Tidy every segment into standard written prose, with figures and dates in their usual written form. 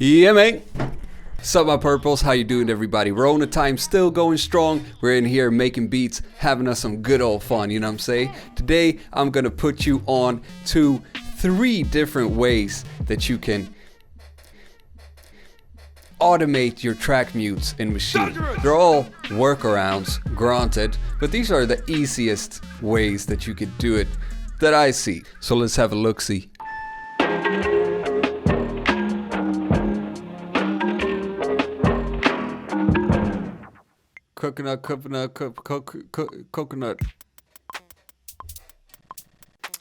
Yeah, mate. Sup, my purples? How you doing, everybody? Rona time still going strong. We're in here making beats, having us some good old fun, you know what I'm saying? Today, I'm gonna put you on to 3 different ways that you can automate your track mutes in Maschine. They're all workarounds, granted, but these are the easiest ways that you could do it that I see. So let's have a look-see. Coconut.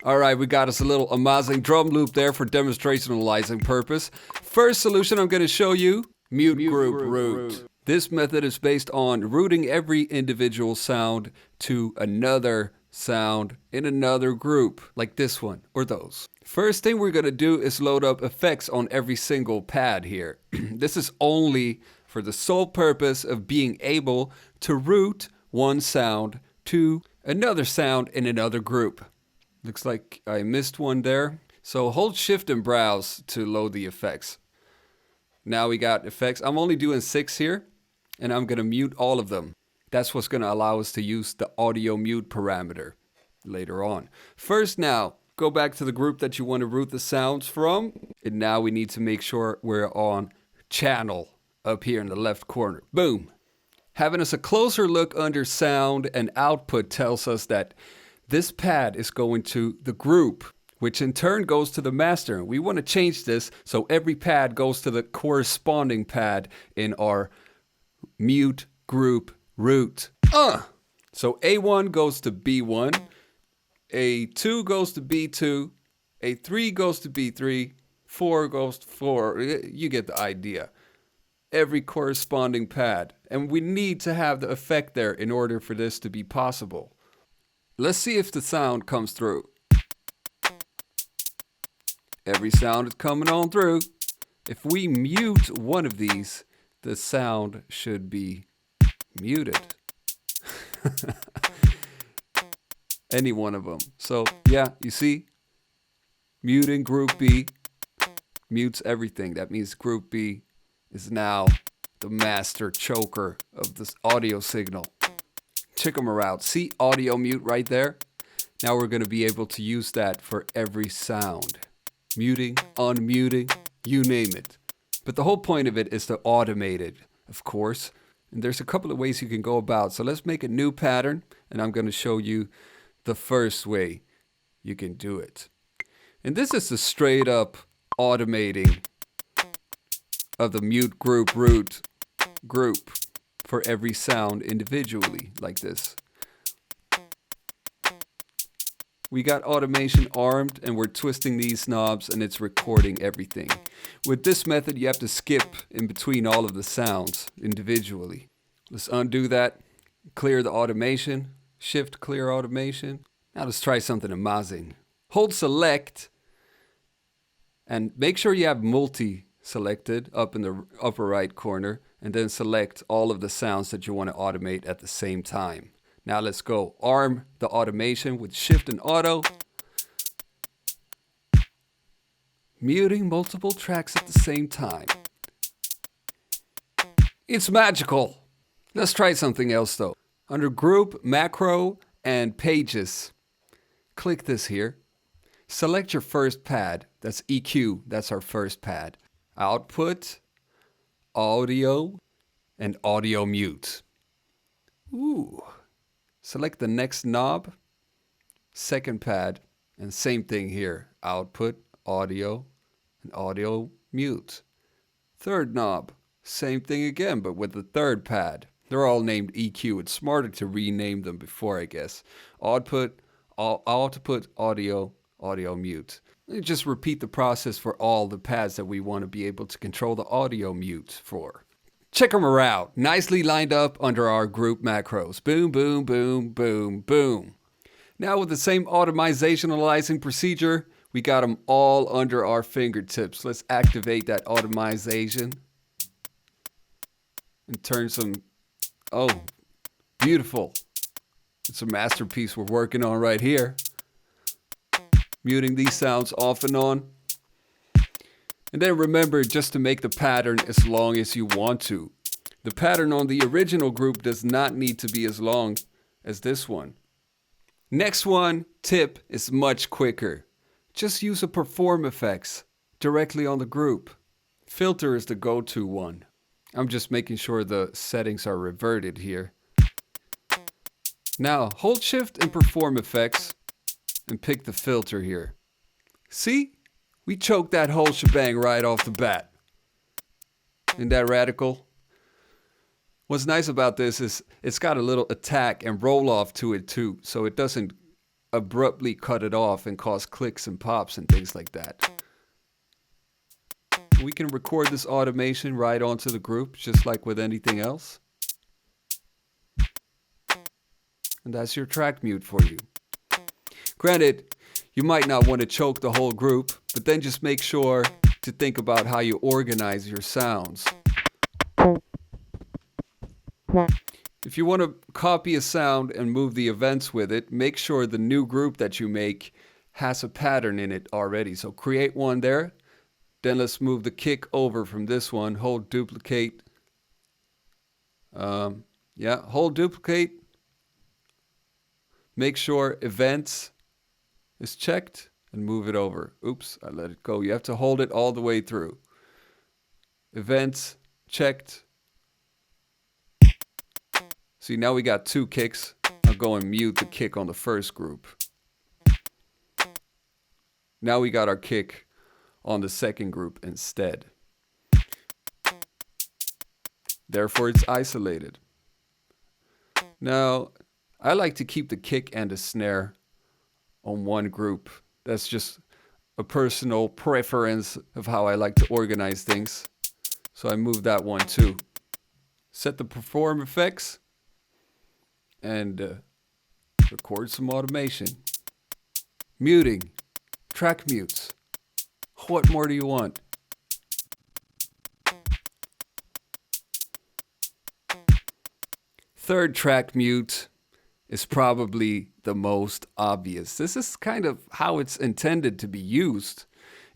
Alright, we got us a little amazing drum loop there for demonstrationalizing purpose. First solution I'm going to show you, mute group root. This method is based on routing every individual sound to another sound in another group, like this one or those. First thing we're going to do is load up effects on every single pad here. This is only for the sole purpose of being able to route one sound to another sound in another group. Looks like I missed one there. So hold shift and browse to load the effects. Now we got effects. I'm only doing 6 here, and I'm gonna mute all of them. That's what's gonna allow us to use the audio mute parameter later on. First now, go back to the group that you want to route the sounds from. And now we need to make sure we're on channel up here in the left corner. Boom. Having us a closer look under sound and output tells us that this pad is going to the group, which in turn goes to the master. We want to change this so every pad goes to the corresponding pad in our mute group route. So A1 goes to B1, A2 goes to B2, A3 goes to B3, 4 goes to 4. You get the idea. Every corresponding pad. And we need to have the effect there in order for this to be possible. Let's see if the sound comes through. Every sound is coming on through. If we mute one of these, the sound should be muted. Any one of them. So yeah, you see, muting group B mutes everything. That means group B is now the master choker of this audio signal. Check them out. See audio mute right there? Now we're going to be able to use that for every sound. Muting, unmuting, you name it. But the whole point of it is to automate it, of course. And there's a couple of ways you can go about. So let's make a new pattern, and I'm going to show you the first way you can do it. And this is the straight up automating of the mute group root group for every sound individually, like this. We got automation armed, and we're twisting these knobs, and it's recording everything. With this method, you have to skip in between all of the sounds individually. Let's undo that, clear the automation, shift clear automation. Now let's try something amazing. Hold select, and make sure you have multi selected up in the upper right corner, and then select all of the sounds that you want to automate at the same time. Now let's go arm the automation with shift and auto. Muting multiple tracks at the same time. It's magical. Let's try something else though. Under group, macro, and pages, click this here. Select your first pad. That's EQ. That's our first pad. Output, audio, and audio mute. Ooh. Select the next knob, second pad, and same thing here. Output, audio, and audio mute. Third knob, same thing again, but with the third pad. They're all named EQ. It's smarter to rename them before, I guess. Output, audio, audio mute. Just repeat the process for all the pads that we want to be able to control the audio mute for. Check them out. Nicely lined up under our group macros. Boom, boom, boom, boom, boom. Now with the same automizationalizing procedure, we got them all under our fingertips. Let's activate that automization and turn some, oh, beautiful. It's a masterpiece we're working on right here. Muting these sounds off and on. And then remember just to make the pattern as long as you want to. The pattern on the original group does not need to be as long as this one. Next one, tip, is much quicker. Just use a perform effects directly on the group. Filter is the go-to one. I'm just making sure the settings are reverted here. Now hold shift and perform effects and pick the filter here. See? We choked that whole shebang right off the bat. Isn't that radical? What's nice about this is it's got a little attack and roll off to it too, so it doesn't abruptly cut it off and cause clicks and pops and things like that. We can record this automation right onto the group, just like with anything else. And that's your track mute for you. Granted, you might not want to choke the whole group, but then just make sure to think about how you organize your sounds. If you want to copy a sound and move the events with it, make sure the new group that you make has a pattern in it already. So create one there. Then let's move the kick over from this one. Hold duplicate. Hold duplicate. Make sure events is checked and move it over. Oops, I let it go. You have to hold it all the way through. Events checked. See, now we got two kicks. I'll go and mute the kick on the first group. Now we got our kick on the second group instead. Therefore, it's isolated. Now, I like to keep the kick and the snare on one group. That's just a personal preference of how I like to organize things. So I move that one too. Set the perform effects and record some automation. Muting, track mutes. What more do you want? Third track mute is probably the most obvious. This is kind of how it's intended to be used.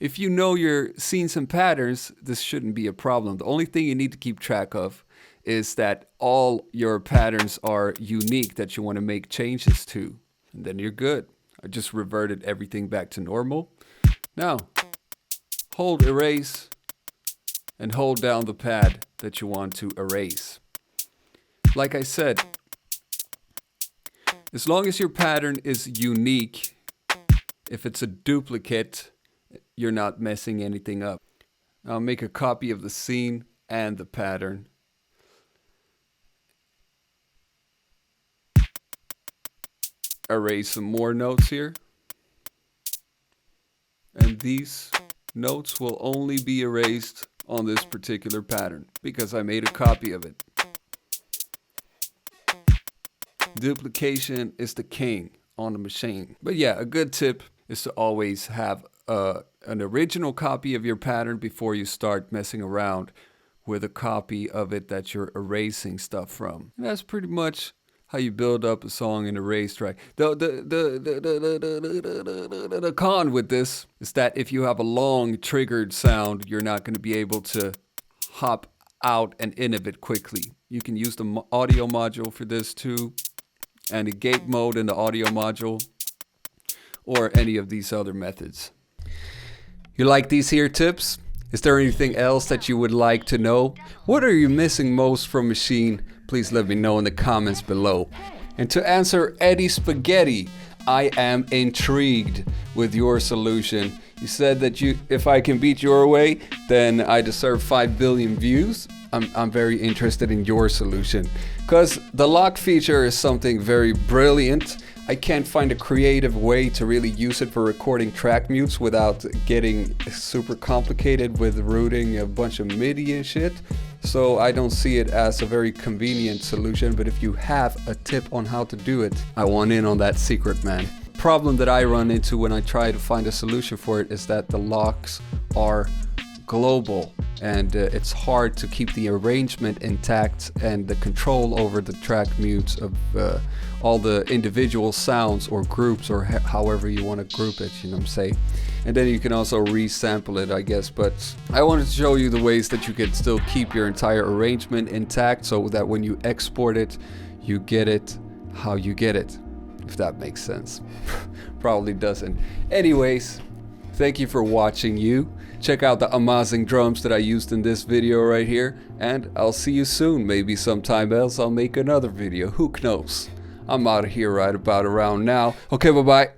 If you know your scenes and patterns, this shouldn't be a problem. The only thing you need to keep track of is that all your patterns are unique that you want to make changes to. And then you're good. I just reverted everything back to normal. Now, hold erase and hold down the pad that you want to erase. Like I said, as long as your pattern is unique, if it's a duplicate, you're not messing anything up. I'll make a copy of the scene and the pattern. Erase some more notes here. And these notes will only be erased on this particular pattern because I made a copy of it. Duplication is the king on the machine. But yeah, a good tip is to always have an original copy of your pattern before you start messing around with a copy of it that you're erasing stuff from. And that's pretty much how you build up a song in a erase track. The con with this is that if you have a long triggered sound, you're not going to be able to hop out and in of it quickly. You can use the audio module for this too, and the gate mode in the audio module, or any of these other methods. You like these here tips? Is there anything else that you would like to know? What are you missing most from Maschine? Please let me know in the comments below. And to answer Eddie Spaghetti, I am intrigued with your solution. You said that if I can beat your way, then I deserve 5 billion views. I'm very interested in your solution, because the lock feature is something very brilliant. I can't find a creative way to really use it for recording track mutes without getting super complicated with routing a bunch of MIDI and shit. So I don't see it as a very convenient solution, but if you have a tip on how to do it, I want in on that secret, man. Problem that I run into when I try to find a solution for it is that the locks are global, and it's hard to keep the arrangement intact and the control over the track mutes of all the individual sounds or groups, or however you want to group it, you know what I'm saying. and then you can also resample it, I guess. But I wanted to show you the ways that you can still keep your entire arrangement intact, so that when you export it, you get it how you get it, if that makes sense. Probably doesn't. Anyways, thank you for watching. Check out the amazing drums that I used in this video right here, and I'll see you soon. Maybe sometime else I'll make another video, who knows. I'm out of here right about around now. Okay, bye bye.